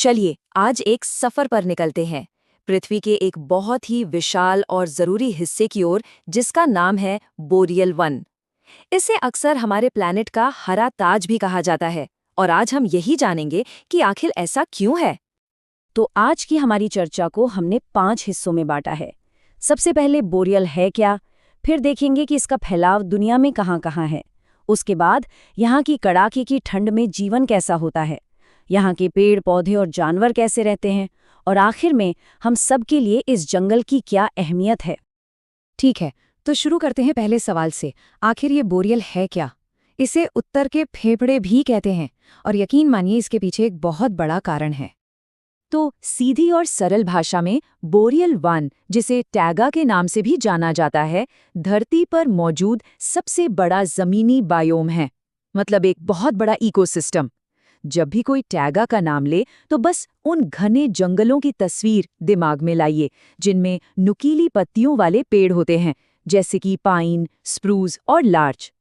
चलिए आज एक सफर पर निकलते हैं, पृथ्वी के एक बहुत ही विशाल और जरूरी हिस्से की ओर, जिसका नाम है बोरियल वन। इसे अक्सर हमारे प्लैनेट का हरा ताज भी कहा जाता है, और आज हम यही जानेंगे कि आखिर ऐसा क्यों है। तो आज की हमारी चर्चा को हमने 5 हिस्सों में बांटा है। सबसे पहले बोरियल है क्या, फिर देखेंगे कि इसका फैलाव दुनिया में कहाँ-कहाँ है। उसके बाद यहाँ की कड़ाके की ठंड में जीवन कैसा होता है, यहाँ के पेड़ पौधे और जानवर कैसे रहते हैं, और आखिर में हम सब के लिए इस जंगल की क्या अहमियत है। ठीक है, तो शुरू करते हैं पहले सवाल से। आखिर ये बोरियल है क्या? इसे उत्तर के फेफड़े भी कहते हैं, और यकीन मानिए इसके पीछे एक बहुत बड़ा कारण है। तो सीधी और सरल भाषा में बोरियल वन, जिसे टैगा के नाम से भी जाना जाता है, धरती पर मौजूद सबसे बड़ा जमीनी बायोम है। मतलब एक बहुत बड़ा इकोसिस्टम। जब भी कोई टैगा का नाम ले तो बस उन घने जंगलों की तस्वीर दिमाग में लाइए, जिनमें नुकीली पत्तियों वाले पेड़ होते हैं, जैसे कि पाइन, स्प्रूस और लार्च।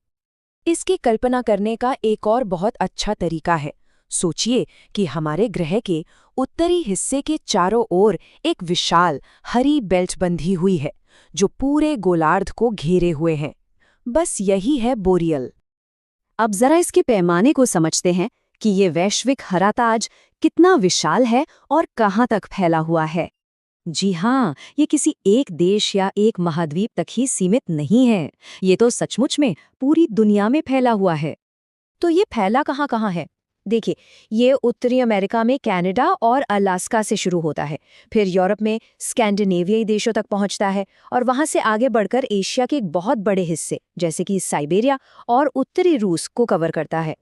इसकी कल्पना करने का एक और बहुत अच्छा तरीका है। सोचिए कि हमारे ग्रह के उत्तरी हिस्से के चारों ओर एक विशाल हरी बेल्ट बंधी हुई है, जो पूरे गोलार्ध को घेरे हुए है। बस यही है बोरियल। अब जरा इसके पैमाने को समझते हैं कि ये वैश्विक हरा ताज कितना विशाल है और कहाँ तक फैला हुआ है। जी हाँ, ये किसी एक देश या एक महाद्वीप तक ही सीमित नहीं है। ये तो सचमुच में पूरी दुनिया में फैला हुआ है। तो ये फैला कहाँ कहाँ है? देखिए, ये उत्तरी अमेरिका में कनाडा और अलास्का से शुरू होता है, फिर यूरोप में स्कैंडिनेवियाई देशों तक पहुंचता है, और वहां से आगे बढ़कर एशिया के एक बहुत बड़े हिस्से जैसे कि साइबेरिया और उत्तरी रूस को कवर करता है।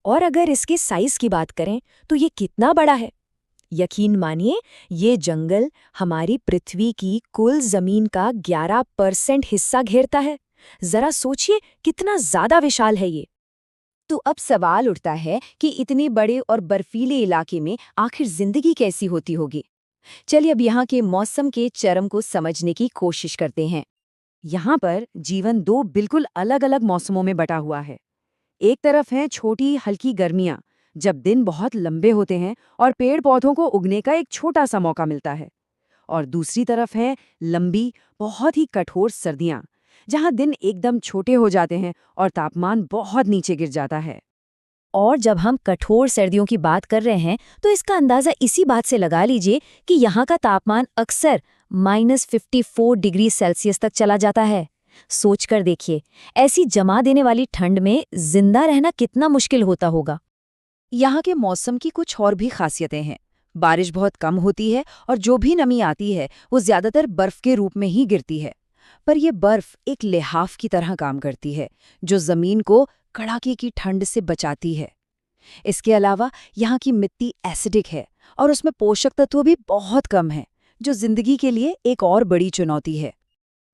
और अगर इसके साइज की बात करें तो ये कितना बड़ा है? यकीन मानिए, ये जंगल हमारी पृथ्वी की कुल जमीन का 11% हिस्सा घेरता है। जरा सोचिए कितना ज्यादा विशाल है ये। तो अब सवाल उठता है कि इतने बड़े और बर्फीले इलाके में आखिर जिंदगी कैसी होती होगी। चलिए अब यहाँ के मौसम के चरम को समझने की कोशिश करते हैं। यहाँ पर जीवन 2 बिल्कुल अलग-अलग मौसमों में बटा हुआ है। एक तरफ है छोटी हल्की गर्मियाँ, जब दिन बहुत लंबे होते हैं और पेड़ पौधों को उगने का एक छोटा सा मौका मिलता है। और दूसरी तरफ है लंबी, बहुत ही कठोर सर्दियाँ, जहाँ दिन एकदम छोटे हो जाते हैं और तापमान बहुत नीचे गिर जाता है। और जब हम कठोर सर्दियों की बात कर रहे हैं तो इसका अंदाज़ा इसी बात से लगा लीजिए कि यहाँ का तापमान अक्सर -54 डिग्री सेल्सियस तक चला जाता है। सोचकर देखिए, ऐसी जमा देने वाली ठंड में जिंदा रहना कितना मुश्किल होता होगा। यहाँ के मौसम की कुछ और भी खासियतें हैं। बारिश बहुत कम होती है और जो भी नमी आती है वो ज्यादातर बर्फ के रूप में ही गिरती है। पर यह बर्फ एक लिहाफ की तरह काम करती है, जो जमीन को कड़ाके की ठंड से बचाती है। इसके अलावा यहाँ की मिट्टी एसिडिक है और उसमें पोषक तत्व भी बहुत कम है, जो जिंदगी के लिए एक और बड़ी चुनौती है।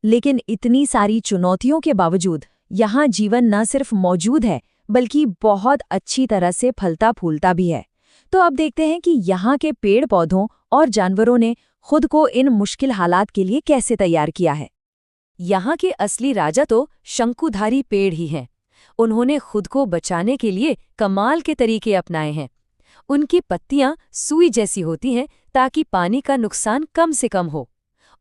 लेकिन इतनी सारी चुनौतियों के बावजूद यहाँ जीवन न सिर्फ मौजूद है, बल्कि बहुत अच्छी तरह से फलता फूलता भी है। तो अब देखते हैं कि यहाँ के पेड़ पौधों और जानवरों ने खुद को इन मुश्किल हालात के लिए कैसे तैयार किया है। यहाँ के असली राजा तो शंकुधारी पेड़ ही हैं। उन्होंने खुद को बचाने के लिए कमाल के तरीके अपनाए हैं। उनकी पत्तियां सुई जैसी होती हैं ताकि पानी का नुकसान कम से कम हो।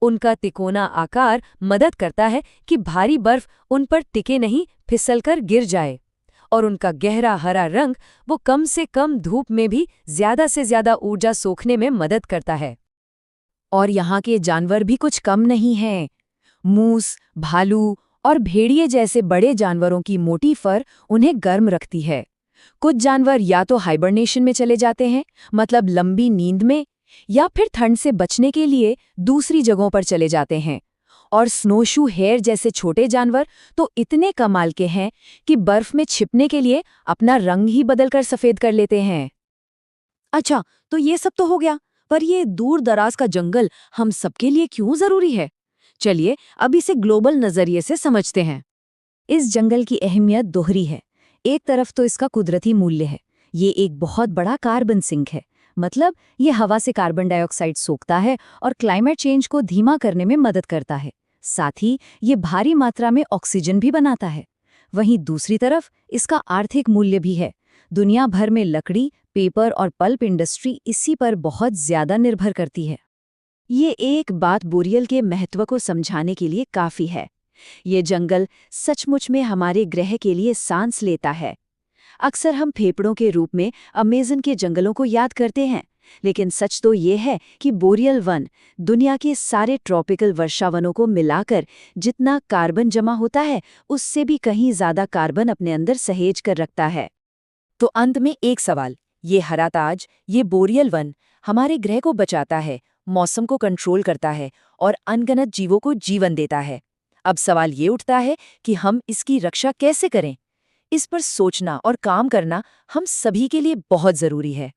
उनका तिकोना आकार मदद करता है कि भारी बर्फ उन पर टिके नहीं, फिसलकर गिर जाए। और उनका गहरा हरा रंग वो कम से कम धूप में भी ज्यादा से ज्यादा ऊर्जा सोखने में मदद करता है। और यहाँ के जानवर भी कुछ कम नहीं हैं। मूस, भालू और भेड़िए जैसे बड़े जानवरों की मोटी फर उन्हें गर्म रखती है। कुछ जानवर या तो हाइबरनेशन में चले जाते हैं, मतलब लंबी नींद में, या फिर ठंड से बचने के लिए दूसरी जगहों पर चले जाते हैं। और स्नोशू हेयर जैसे छोटे जानवर तो इतने कमाल के हैं कि बर्फ में छिपने के लिए अपना रंग ही बदलकर सफेद कर लेते हैं। अच्छा, तो ये सब तो हो गया, पर ये दूर दराज का जंगल हम सबके लिए क्यों जरूरी है? चलिए अब इसे ग्लोबल नजरिए से समझते हैं। इस जंगल की अहमियत दोहरी है। एक तरफ तो इसका कुदरती मूल्य है। ये एक बहुत बड़ा कार्बन सिंक है, मतलब ये हवा से कार्बन डाइऑक्साइड सोखता है और क्लाइमेट चेंज को धीमा करने में मदद करता है। साथ ही ये भारी मात्रा में ऑक्सीजन भी बनाता है। वहीं दूसरी तरफ इसका आर्थिक मूल्य भी है। दुनिया भर में लकड़ी, पेपर और पल्प इंडस्ट्री इसी पर बहुत ज्यादा निर्भर करती है। ये एक बात बोरियल के महत्व को समझाने के लिए काफी है। ये जंगल सचमुच में हमारे ग्रह के लिए सांस लेता है। अक्सर हम फेफड़ों के रूप में अमेज़न के जंगलों को याद करते हैं, लेकिन सच तो ये है कि बोरियल वन दुनिया के सारे ट्रॉपिकल वर्षावनों को मिलाकर जितना कार्बन जमा होता है, उससे भी कहीं ज्यादा कार्बन अपने अंदर सहेज कर रखता है। तो अंत में एक सवाल, ये हरा ताज, ये बोरियल वन हमारे ग्रह को बचाता है, मौसम को कंट्रोल करता है और अनगिनत जीवों को जीवन देता है। अब सवाल ये उठता है कि हम इसकी रक्षा कैसे करें? इस पर सोचना और काम करना हम सभी के लिए बहुत जरूरी है।